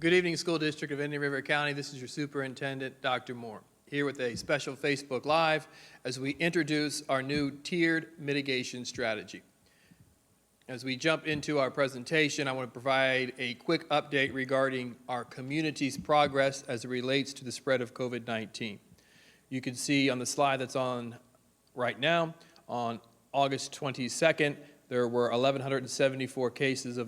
Good evening, School District of Indian River County. This is your Superintendent, Dr. Moore, here with a special Facebook Live as we introduce our new tiered mitigation strategy. As we jump into our presentation, I want to provide a quick update regarding our community's progress as it relates to the spread of COVID-19. You can see on the slide that's on right now, on August 22nd, there were 1,174 cases of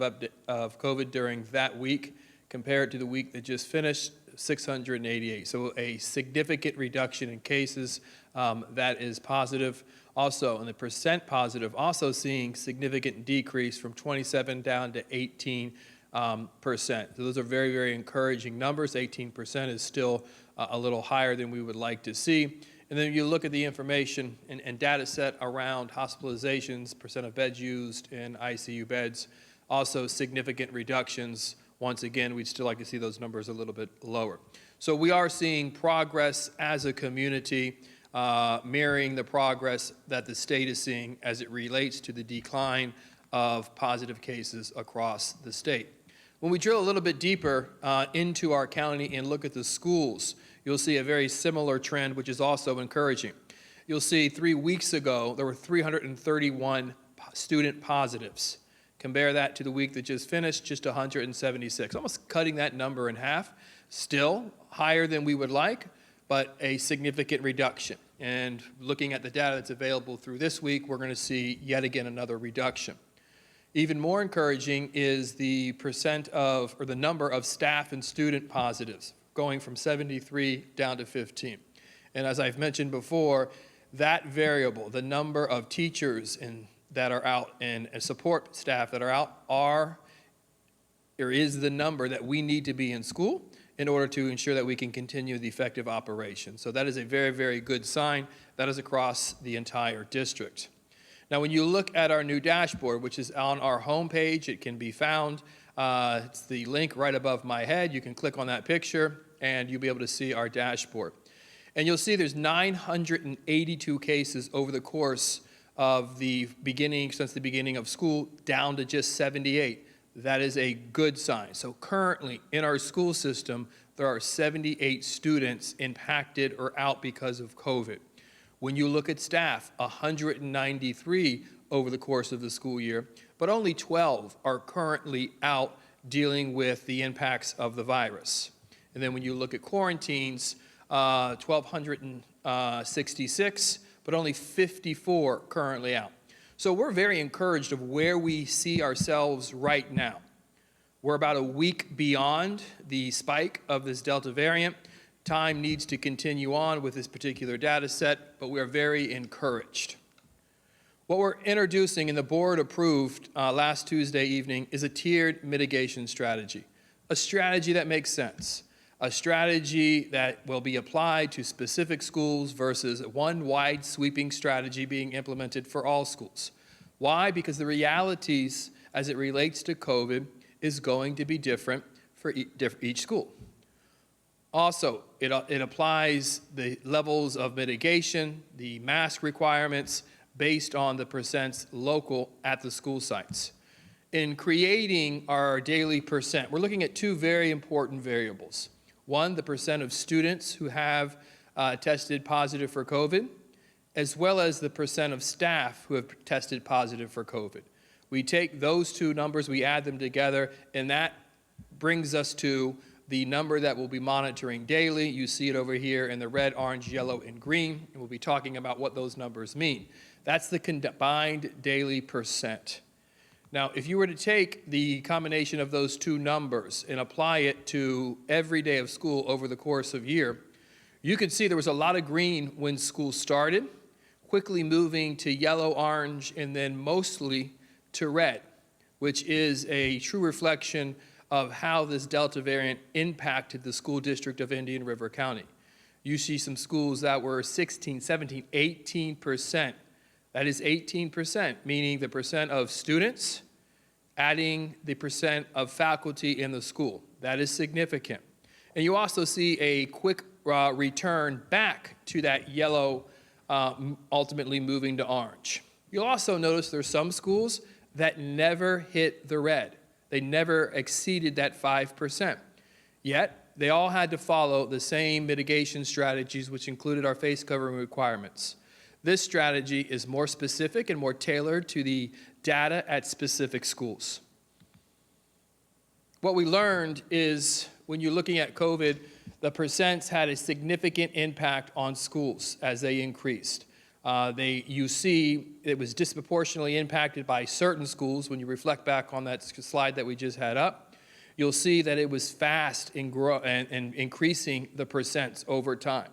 COVID during that week, compared to the week that just finished, 688. So a significant reduction in cases, that is positive. Also, in the percent positive, also seeing significant decrease from 27 down to 18%. So those are very, very encouraging numbers. 18% is still a little higher than we would like to see. And then you look at the information and data set around hospitalizations, percent of beds used in ICU beds, also significant reductions. Once again, we'd still like to see those numbers a little bit lower. So we are seeing progress as a community, mirroring the progress that the state is seeing as it relates to the decline of positive cases across the state. When we drill a little bit deeper into our county and look at the schools, you'll see a very similar trend, which is also encouraging. You'll see 3 weeks ago, there were 331 student positives. Compare that to the week that just finished, just 176, almost cutting that number in half. Still higher than we would like, but a significant reduction. And looking at the data that's available through this week, we're going to see yet again another reduction. Even more encouraging is the the number of staff and student positives, going from 73 down to 15. And as I've mentioned before, that variable, the number of teachers that are out and support staff that are out is the number that we need to be in school in order to ensure that we can continue the effective operation. So that is a very, very good sign. That is across the entire district. Now, when you look at our new dashboard, which is on our homepage, it can be found. It's the link right above my head. You can click on that picture and you'll be able to see our dashboard. And you'll see there's 982 cases over the course of since the beginning of school, down to just 78. That is a good sign. So currently in our school system, there are 78 students impacted or out because of COVID. When you look at staff, 193 over the course of the school year, but only 12 are currently out dealing with the impacts of the virus. And then when you look at quarantines, 1,266, but only 54 currently out. So we're very encouraged of where we see ourselves right now. We're about a week beyond the spike of this Delta variant. Time needs to continue on with this particular data set, but we are very encouraged. What we're introducing and the board approved last Tuesday evening is a tiered mitigation strategy, a strategy that makes sense. A strategy that will be applied to specific schools versus one wide sweeping strategy being implemented for all schools. Why? Because the realities as it relates to COVID is going to be different for each school. Also, it applies the levels of mitigation, the mask requirements based on the percents local at the school sites. In creating our daily percent, we're looking at two very important variables. One, the percent of students who have tested positive for COVID, as well as the percent of staff who have tested positive for COVID. We take those two numbers, we add them together, and that brings us to the number that we'll be monitoring daily. You see it over here in the red, orange, yellow, and green, and we'll be talking about what those numbers mean. That's the combined daily percent. Now, if you were to take the combination of those two numbers and apply it to every day of school over the course of year, you could see there was a lot of green when school started, quickly moving to yellow, orange, and then mostly to red, which is a true reflection of how this Delta variant impacted the school district of Indian River County. You see some schools that were 16, 17, 18%. That is 18%, meaning the percent of students adding the percent of faculty in the school. That is significant. And you also see a quick return back to that yellow, ultimately moving to orange. You'll also notice there's some schools that never hit the red. They never exceeded that 5%. Yet, they all had to follow the same mitigation strategies, which included our face covering requirements. This strategy is more specific and more tailored to the data at specific schools. What we learned is when you're looking at COVID, the percents had a significant impact on schools as they increased. You see it was disproportionately impacted by certain schools. When you reflect back on that slide that we just had up, you'll see that it was fast in increasing the percents over time.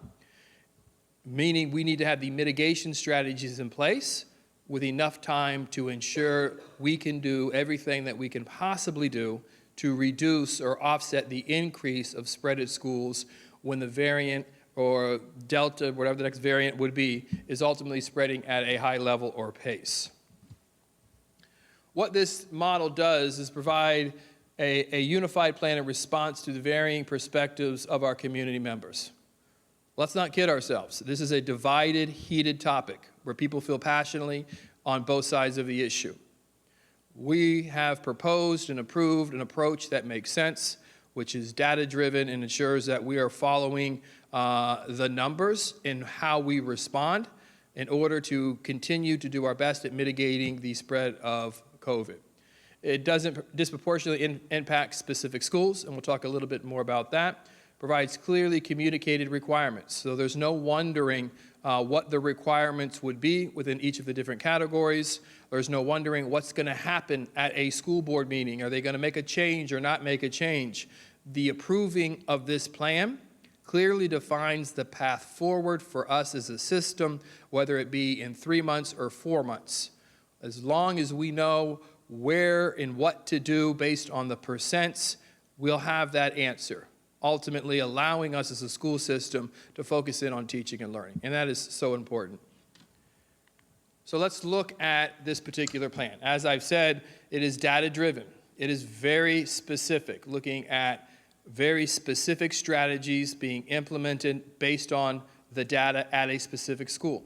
Meaning we need to have the mitigation strategies in place with enough time to ensure we can do everything that we can possibly do to reduce or offset the increase of spread at schools when the variant or Delta, whatever the next variant would be, is ultimately spreading at a high level or pace. What this model does is provide a unified plan of response to the varying perspectives of our community members. Let's not kid ourselves. This is a divided, heated topic where people feel passionately on both sides of the issue. We have proposed and approved an approach that makes sense, which is data-driven and ensures that we are following the numbers in how we respond in order to continue to do our best at mitigating the spread of COVID. It doesn't disproportionately impact specific schools, and we'll talk a little bit more about that. Provides clearly communicated requirements, so there's no wondering what the requirements would be within each of the different categories. There's no wondering what's going to happen at a school board meeting. Are they going to make a change or not make a change? The approving of this plan clearly defines the path forward for us as a system, whether it be in 3 months or 4 months. As long as we know where and what to do based on the percents, we'll have that answer, ultimately allowing us as a school system to focus in on teaching and learning, and that is so important. So let's look at this particular plan. As I've said, it is data-driven. It is very specific, looking at very specific strategies being implemented based on the data at a specific school.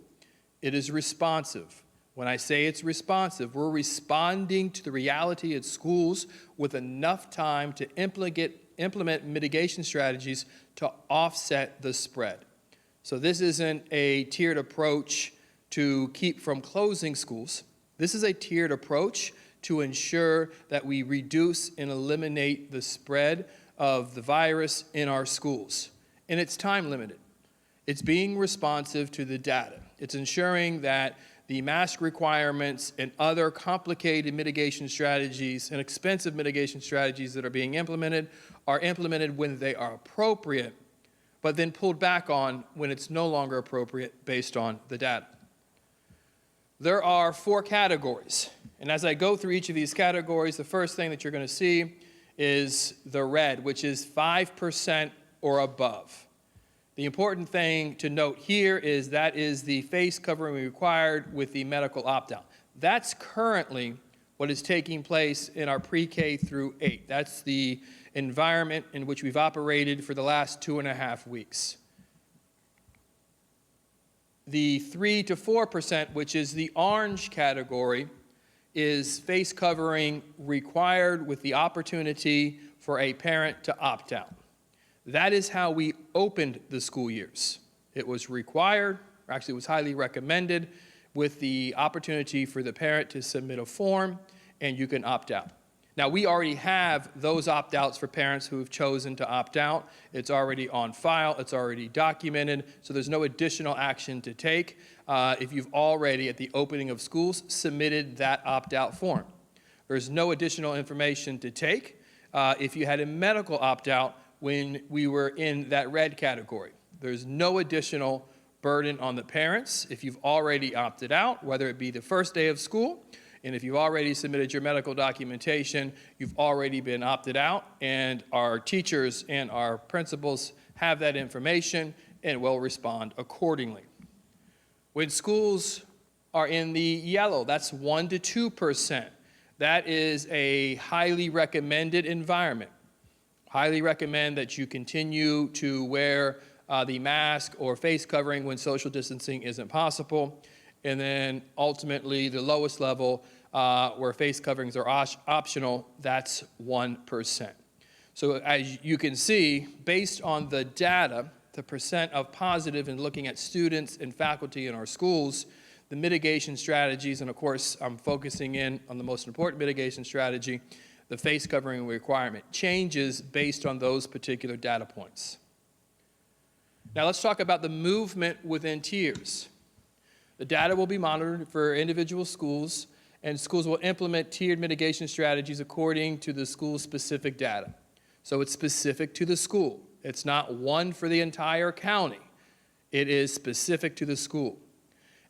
It is responsive. When I say it's responsive, we're responding to the reality at schools with enough time to implement mitigation strategies to offset the spread. So this isn't a tiered approach to keep from closing schools. This is a tiered approach to ensure that we reduce and eliminate the spread of the virus in our schools. And it's time limited. It's being responsive to the data. It's ensuring that the mask requirements and other complicated mitigation strategies and expensive mitigation strategies that are being implemented are implemented when they are appropriate, but then pulled back on when it's no longer appropriate based on the data. There are 4 categories, and as I go through each of these categories, the first thing that you're going to see is the red, which is 5% or above. The important thing to note here is that is the face covering required with the medical opt-out. That's currently what is taking place in our pre-K through 8. That's the environment in which we've operated for the last 2.5 weeks. The 3 to 4%, which is the orange category, is face covering required with the opportunity for a parent to opt out. That is how we opened the school years. It was required, or actually it was highly recommended, with the opportunity for the parent to submit a form and you can opt out. Now, we already have those opt-outs for parents who have chosen to opt out. It's already on file, it's already documented, so there's no additional action to take if you've already, at the opening of schools, submitted that opt-out form. There's no additional information to take if you had a medical opt-out when we were in that red category. There's no additional burden on the parents if you've already opted out, whether it be the first day of school, and if you've already submitted your medical documentation, you've already been opted out, and our teachers and our principals have that information and will respond accordingly. When schools are in the yellow, that's 1 to 2%. That is a highly recommended environment. Highly recommend that you continue to wear the mask or face covering when social distancing isn't possible. And then ultimately the lowest level where face coverings are optional, that's 1%. So as you can see, based on the data, the percent of positive in looking at students and faculty in our schools, the mitigation strategies, and of course, I'm focusing in on the most important mitigation strategy, the face covering requirement, changes based on those particular data points. Now let's talk about the movement within tiers. The data will be monitored for individual schools, and schools will implement tiered mitigation strategies according to the school-specific data. So it's specific to the school. It's not one for the entire county. It is specific to the school.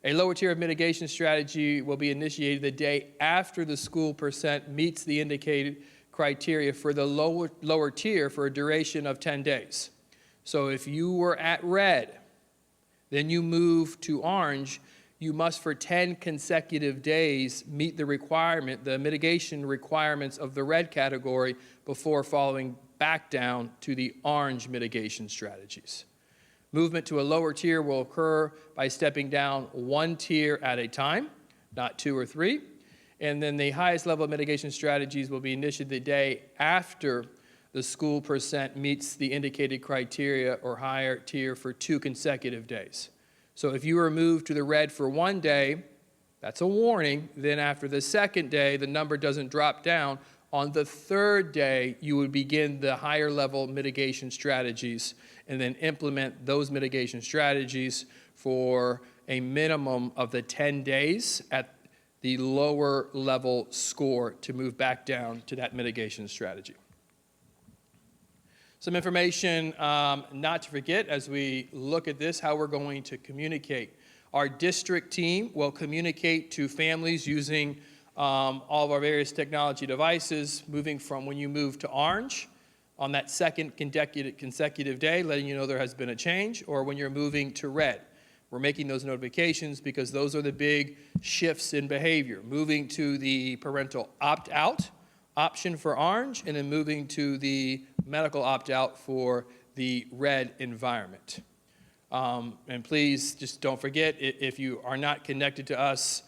A lower tier of mitigation strategy will be initiated the day after the school percent meets the indicated criteria for the lower tier for a duration of 10 days. So if you were at red, then you move to orange, you must for 10 consecutive days meet the requirement, the mitigation requirements of the red category before falling back down to the orange mitigation strategies. Movement to a lower tier will occur by stepping down one tier at a time, not 2 or 3. And then the highest level of mitigation strategies will be initiated the day after the school percent meets the indicated criteria or higher tier for 2 consecutive days. So if you were moved to the red for 1 day, that's a warning. Then after the second day, the number doesn't drop down. On the third day, you would begin the higher level mitigation strategies and then implement those mitigation strategies for a minimum of the 10 days at the lower level score to move back down to that mitigation strategy. Some information not to forget as we look at this, how we're going to communicate. Our district team will communicate to families using all of our various technology devices, moving from when you move to orange on that second consecutive day, letting you know there has been a change, or when you're moving to red. We're making those notifications because those are the big shifts in behavior. Moving to the parental opt-out option for orange, and then moving to the medical opt-out for the red environment. And please just don't forget, if you are not connected to us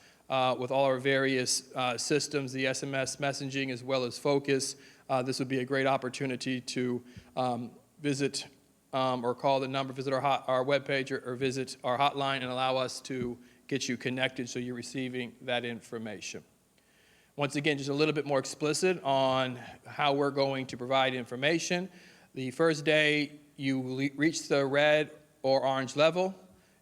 with all our various systems, the SMS messaging as well as Focus, this would be a great opportunity to visit or call the number, visit our webpage or visit our hotline and allow us to get you connected so you're receiving that information. Once again, just a little bit more explicit on how we're going to provide information. The first day you reach the red or orange level,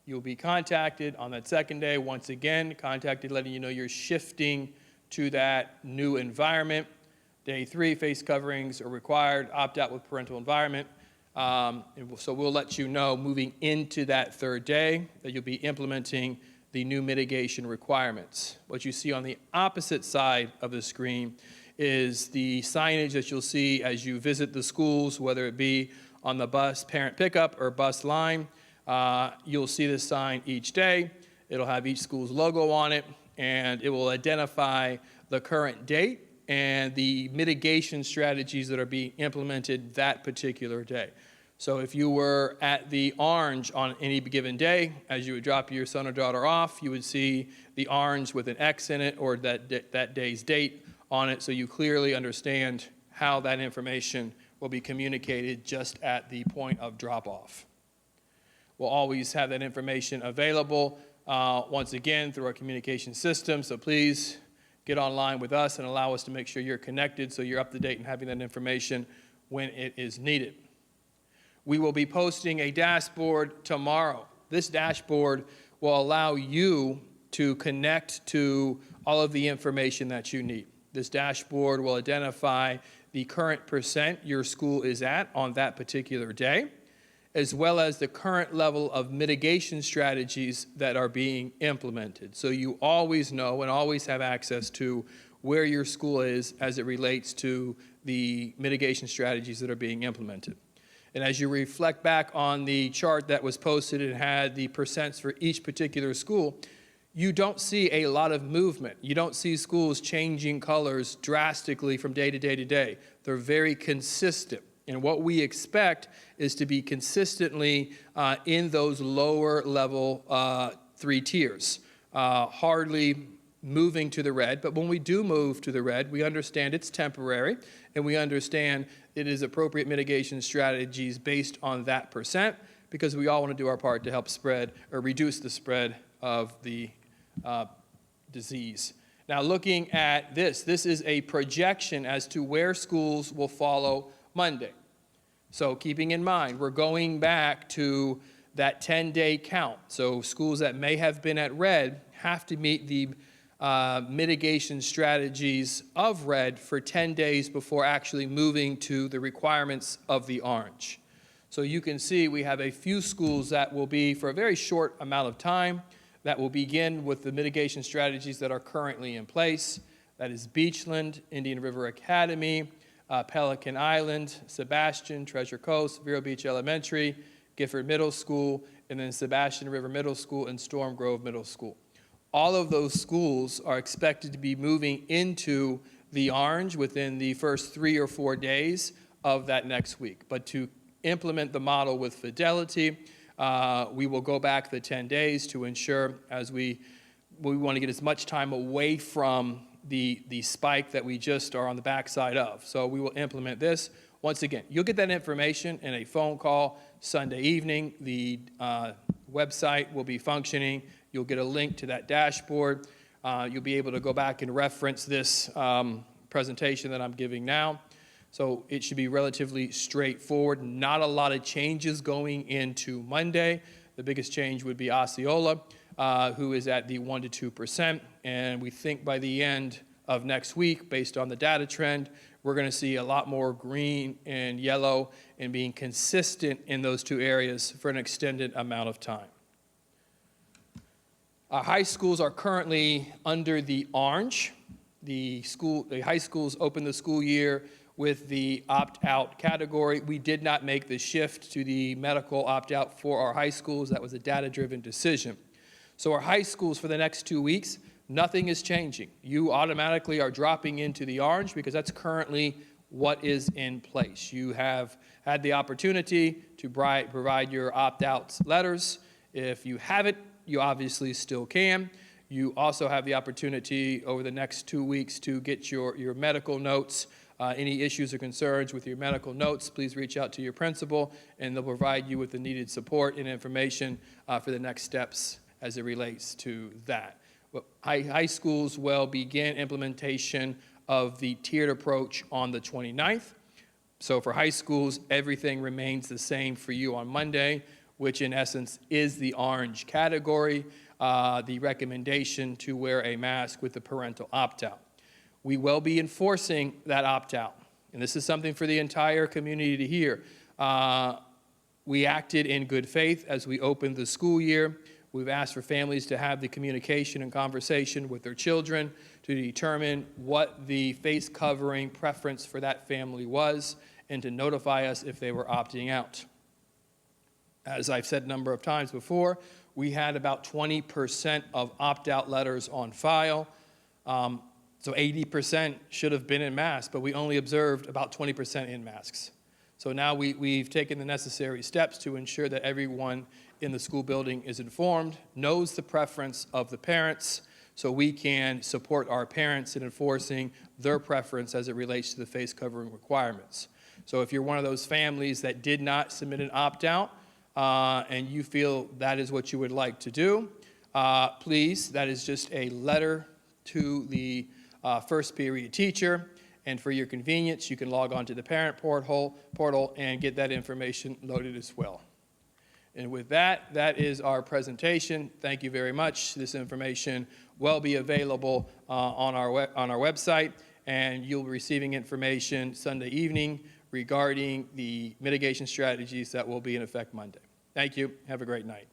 you'll be contacted. On that second day, once again, contacted letting you know you're shifting to that new environment. Day 3, face coverings are required, opt out with parental environment. So we'll let you know moving into that third day that you'll be implementing the new mitigation requirements. What you see on the opposite side of the screen is the signage that you'll see as you visit the schools, whether it be on the bus parent pickup or bus line. You'll see this sign each day. It'll have each school's logo on it, and it will identify the current date and the mitigation strategies that are being implemented that particular day. So if you were at the orange on any given day, as you would drop your son or daughter off, you would see the orange with an X in it or that day's date on it, so you clearly understand how that information will be communicated just at the point of drop-off. We'll always have that information available, once again, through our communication system, so please get online with us and allow us to make sure you're connected so you're up to date and having that information when it is needed. We will be posting a dashboard tomorrow. This dashboard will allow you to connect to all of the information that you need. This dashboard will identify the current percent your school is at on that particular day, as well as the current level of mitigation strategies that are being implemented. So you always know and always have access to where your school is as it relates to the mitigation strategies that are being implemented. And as you reflect back on the chart that was posted and had the percents for each particular school, you don't see a lot of movement. You don't see schools changing colors drastically from day to day to day. They're very consistent. And what we expect is to be consistently in those lower level 3 tiers. Hardly moving to the red, but when we do move to the red, we understand it's temporary, and we understand it is appropriate mitigation strategies based on that percent, because we all want to do our part to help spread or reduce the spread of the disease. Now, looking at this is a projection as to where schools will follow Monday. So keeping in mind, we're going back to that 10-day count. So schools that may have been at red have to meet the mitigation strategies of red for 10 days before actually moving to the requirements of the orange. So you can see we have a few schools that will be for a very short amount of time that will begin with the mitigation strategies that are currently in place. That is Beachland, Indian River Academy, Pelican Island, Sebastian, Treasure Coast, Vero Beach Elementary, Gifford Middle School, and then Sebastian River Middle School and Storm Grove Middle School. All of those schools are expected to be moving into the orange within the first 3 or 4 days of that next week. But to implement the model with fidelity, we will go back the 10 days to ensure, as we want to get as much time away from the spike that we just are on the backside of. So we will implement this. Once again, you'll get that information in a phone call Sunday evening. The website will be functioning. You'll get a link to that dashboard. You'll be able to go back and reference this presentation that I'm giving now. So it should be relatively straightforward. Not a lot of changes going into Monday. The biggest change would be Osceola, who is at the 1 to 2%. And we think by the end of next week, based on the data trend, we're going to see a lot more green and yellow and being consistent in those two areas for an extended amount of time. Our high schools are currently under the orange. The high schools open the school year with the opt-out category. We did not make the shift to the medical opt-out for our high schools. That was a data-driven decision. So our high schools for the next 2 weeks, nothing is changing. You automatically are dropping into the orange because that's currently what is in place. You have had the opportunity to provide your opt-out letters. If you haven't, you obviously still can. You also have the opportunity over the next 2 weeks to get your medical notes. Any issues or concerns with your medical notes, please reach out to your principal, and they'll provide you with the needed support and information for the next steps as it relates to that. Well, high schools will begin implementation of the tiered approach on the 29th. So for high schools, everything remains the same for you on Monday, which in essence is the orange category, the recommendation to wear a mask with the parental opt-out. We will be enforcing that opt-out, and this is something for the entire community to hear. We acted in good faith as we opened the school year. We've asked for families to have the communication and conversation with their children to determine what the face covering preference for that family was and to notify us if they were opting out. As I've said a number of times before, we had about 20% of opt-out letters on file. So 80% should have been in masks, but we only observed about 20% in masks. So now we've taken the necessary steps to ensure that everyone in the school building is informed, knows the preference of the parents, so we can support our parents in enforcing their preference as it relates to the face covering requirements. So if you're one of those families that did not submit an opt-out and you feel that is what you would like to do, please, that is just a letter to the first period teacher, and for your convenience, you can log on to the parent portal and get that information loaded as well. And with that, that is our presentation. Thank you very much. This information will be available on our website, and you'll be receiving information Sunday evening regarding the mitigation strategies that will be in effect Monday. Thank you. Have a great night.